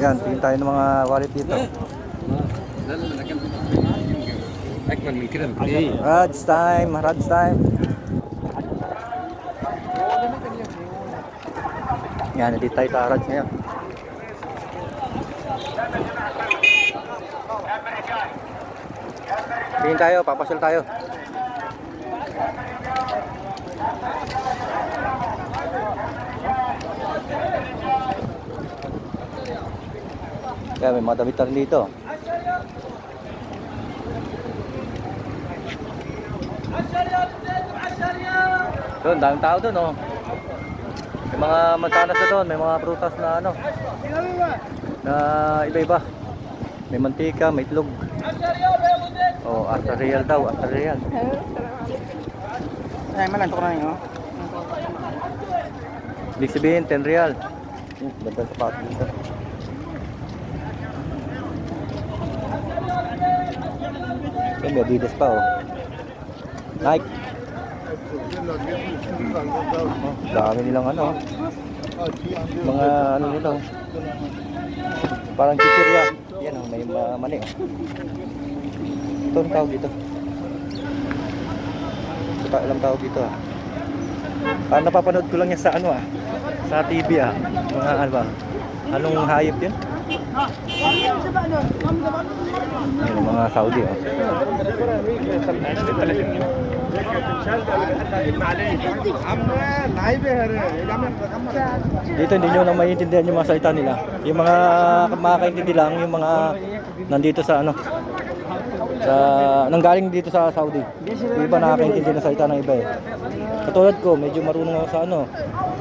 Ayan, tingin tayo ng mga wallet dito. Raj time, Raj time. Yan, nandito tayo sa Raj ngayon. Tingin tayo, papasyal tayo. Kaya may mga damit na rin dito. Doon, daming tao doon, oh. May mga mansanas na doon, may mga prutas na ano, na iba-iba. May mantika, may itlog. Oh, Asar Real daw, Asar Real. Ay, malantok na yun, oh. Ibig sabihin, 10 Real. Ganda sa pato dito. May Adidas pa, oh. Nike. Oh, dami nilang ano, mga ano nila, oh. Parang chichirya. Yan, oh, may mani, oh. Ito ang tawag dito. Ito pa alam tawag dito, ah. Parang napapanood ko lang yan sa ano, ah, sa TV, ah. Mga ano ba, anong hayop yun? Yung mga Saudi, oh. Dito hindi nyo lang maiintindihan yung mga salita nila. Yung mga makakaintindi lang yung mga nandito sa ano, sa nanggaling dito sa Saudi. Yung iba nakakaintindi ng salita ng iba, eh. Katulad ko, medyo marunong ako sa ano,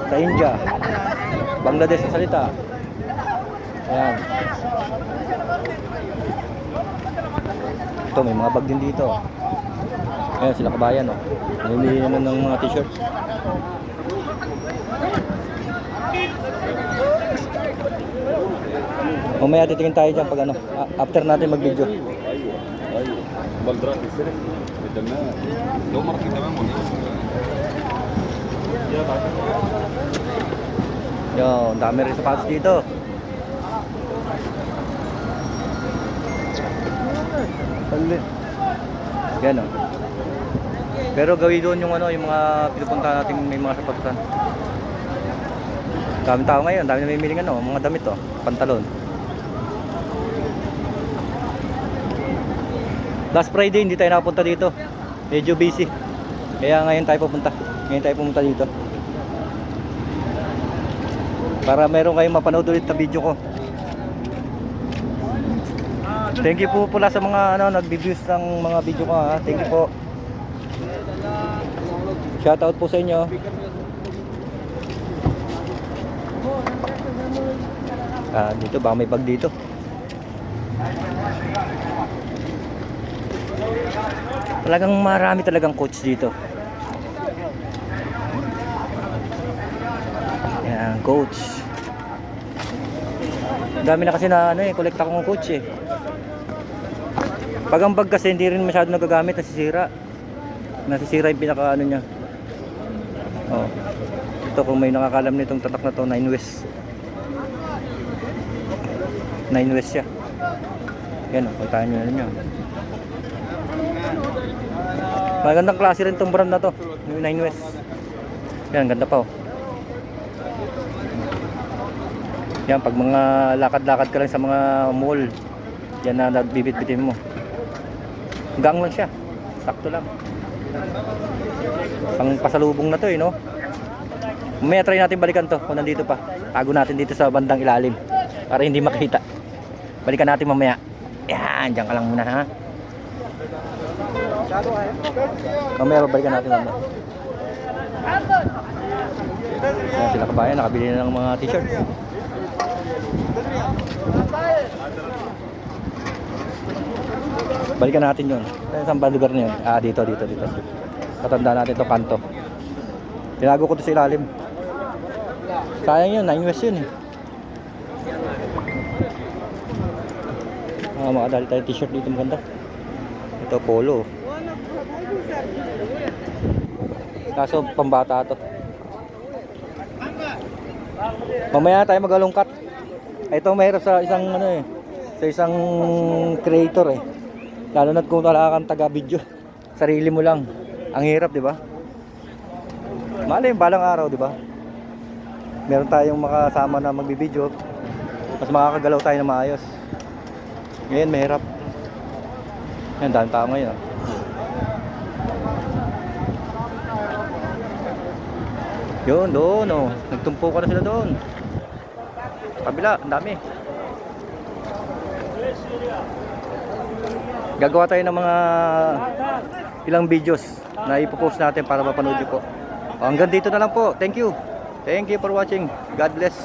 sa India, Bangladesh na salita. Ayan. Ito, may mga bag din dito. Ayan, sila kabayan, oh. Namimili naman ng mga t-shirt. Mamaya titingin tayo dyan pag ano, after natin mag-video. Yo, dami rin sapatos dito. Yan, oh. Pero gawin doon yung ano, yung mga pinupunta natin, may mga sapatusan. Daming tao ngayon, dami namimiling ano, mga damit, oh, pantalon. Last Friday hindi tayo nakapunta dito. Medyo busy. Kaya ngayon tayo pupunta. Ngayon tayo pumunta dito. Para meron kayong mapanood ulit na video ko. Thank you po pula sa mga ano nag-views ng mga video ko, ha. Thank you po. Shout out po sa inyo. Dito ba may bag dito? Talagang marami talagang coach dito. Yan, coach. Dami na kasi na ano, kolekta kong coach, eh. Pag ang bag kasi hindi rin masyado nagagamit, nasisira. Nasisira yung pinaka ano niya. Oh. Ito kung may nakakalam nitong tatak na to, 9 West. 9 West siya. Yan, oh, puntahan nyo na nyo. Magandang klase rin itong brand na to, 9 West. Yan, ganda pa, oh. Yan, pag mga lakad-lakad ka lang sa mga mall, yan na nagbibit-bitin mo. Hanggang lang siya, sakto lang. Pang pasalubong na to, eh, no? Mamaya try natin balikan to kung nandito pa. Tago natin dito sa bandang ilalim para hindi makita. Balikan natin mamaya. Yan, dyan ka lang muna, ha? Mamaya babalikan natin mamaya. Yan, sila kabayan, nakabili na ng mga t-shirt. Balikan natin yun. Saan ba lugar na yun? Dito. Tatanda natin ito, kanto. Tinago ko ito sa ilalim. Sayang yun, 9 West yun, eh. Makadali tayo t-shirt dito, maganda. Ito, polo. Kaso pambata to. Mamaya tayo mag-alongkat. Ito mahirap sa isang ano eh, sa isang creator eh. Lalo na kung wala kang taga-video. Sarili mo lang. Ang hirap, di ba? Malay balang araw, di ba? Meron tayong makasama na magbibideo. Mas makakagalaw tayo na maayos. Ngayon, mahirap. Yan, dahil tao ngayon. Yun, doon, oh. Nagtumpo ka na sila doon. Kabila, ang dami. Gagawa tayo ng mga ilang videos na ipopost natin para mapanood nyo po. Hanggang dito na lang po. Thank you. Thank you for watching. God bless.